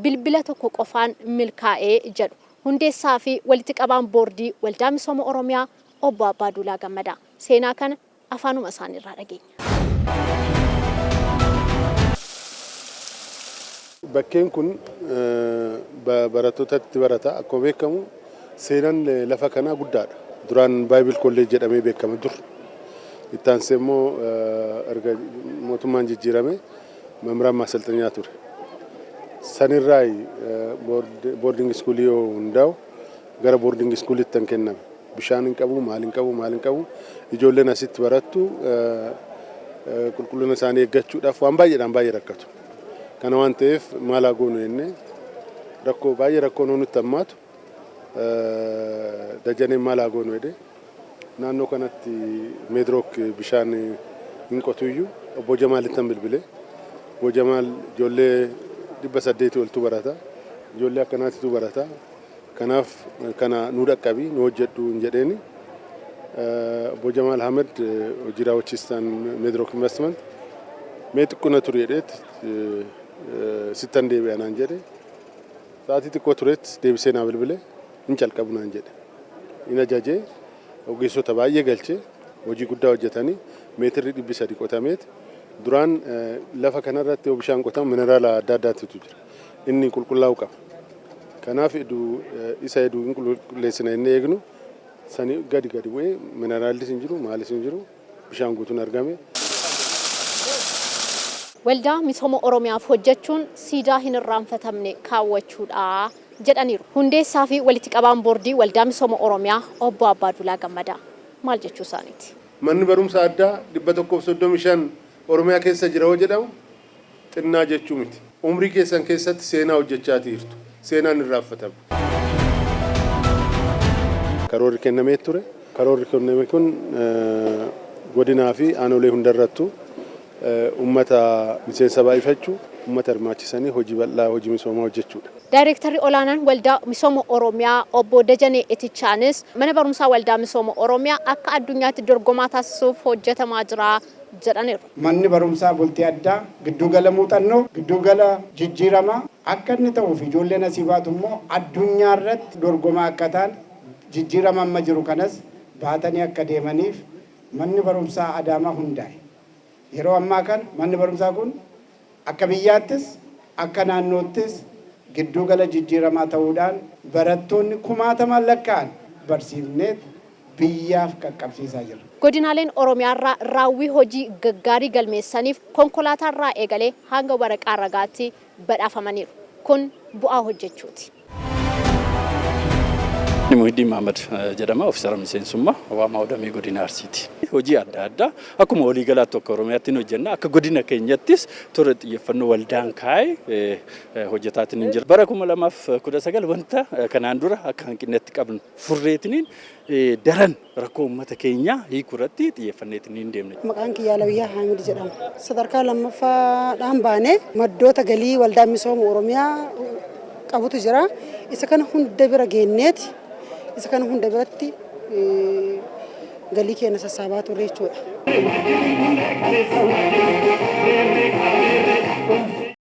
bilbila tokko qofaan milkaa'ee jedhu hundeessaa fi walitti qabaan boordii waldaa misooma Oromiyaa obbo Abbaaduulaa Gammadaa seenaa kana afaanuma isaaniirraa dhageenya. Bakkeen kun barattootatti barata akkuma beekamu seenaan lafa kanaa guddaadha. Duraan Bible College jedhamee beekama dur. Itti aansee immoo erga mootummaan jijjiirame መምህራን ማሰልጠኛ ture. Sanirraa boarding school yoo hundaa'u gara boarding school itti kenname. Bishaan hin qabu, maal hin qabu. Ijoolleen asitti barattu qulqullina isaanii eeggachuudhaaf waan baay'ee rakkatu. Kana waan ta'eef maal haa goonu jennee rakkoo nutti hammaatu dajaneen maal haa goonu jedhee naannoo kanatti meedrook bishaan hin qotuyyuu obbo Jamaalitti bilbilee obbo Jamaal ijoollee 800 oltu barata. Ijoollee akkanaatitu barata. Kanaaf kana nu dhaqqabii nu hojjedhu hin jedheeni obbo Jamaal Ahmed hojii raawwachiistaan meedrook investment mee xiqqoo ture jedheet sittan deebi'aa naan jedhe sa'aatii xiqqoo turetti deebisee naa bilbilee hin calqabu naan jedhe hin ajajee ogeessota baay'ee galchee hojii guddaa hojjetanii meetirri 300 qotameet duraan lafa kanarratti bishaan qotamu mineraala adda addaatu jira inni qulqullaa'u qaba. Kanaaf isa hin qulqulleessina inni eegnu sani gadi bu'ee mineraallis hin jiru maalis hin jiru bishaan guutuun argame. Waldaa misooma Oromiyaaf hojjechuun siidaa hin irraanfatamne kaawwachuudha jedhaniiru. Hundeessaa fi walitti qabaan boordii waldaa misooma Oromiyaa obbo Abbaaduulaa Gammadaa maal jechuu isaaniiti? Manni barumsa addaa 135 Oromiyaa keessa jira hoo jedhamu xinnaa jechuu miti. Umrii keessan keessatti seenaa hojjechaa jirtu. Seenaan irraanfatame. Karoorri kennamee ture. Karoorri kenname kun godinaa fi aanolee hundarrattu ummata miseensa baay'ifachuu, ummata hirmaachisanii hojii bal'aa hojii misoomaa hojjechuudha. Daayirektarri olaanaan waldaa misooma Oromiyaa obbo Dajanee Itichaanis mana barumsaa waldaa misooma Oromiyaa akka addunyaatti dorgomaa taasisuuf hojjetamaa jira jedhaniiru. Manni barumsaa bultii addaa giddugala muuxannoo, giddugala jijjiiramaa akka inni ta'uuf ijoolleen asii baatu immoo addunyaa irratti dorgomaa akka ta'an jijjiirama amma jiru kanas baatanii akka deemaniif manni barumsaa Adaamaa hundaa'e. Yeroo ammaa kana manni barumsaa kun akka biyyaattis akka naannoottis giddugala jijjiiramaa ta'uudhaan barattoonni kumaatamaan lakkaa'an barsiifneet biyyaaf qaqqabsiisaa jira. Godinaaleen Oromiyaarraa raawwii hojii gaggaarii galmeessaniif konkolaataarraa eegalee hanga waraqaa ragaatti badhaafamaniiru. Kun bu'aa hojjechuuti. Muhiddin Mahmad jedhama ofiisara miseensummaa Waamaa Odamee godina Arsiiti. Hojii adda addaa akkuma walii galaatti akka Oromiyaatti hojjenna akka godina keenyattis toora xiyyeeffannoo waldaan kaa'ee hojjetaatiin hin jira. Bara 2019 wanta kanaan dura akka hanqinatti qabnu furreetiniin daran rakkoo uummata keenyaa hiikuurratti xiyyeeffanneetiin hin deemne. Maqaan kiyyaa Lawiyyaa Haamid jedhama. Sadarkaa lammaffaadhaan baanee maddoota galii waldaa misooma Oromiyaa qabutu jira. Isa kana hunda bira geenneeti. Isa kana hunda biratti galii keenya sassaabaa turre jechuudha.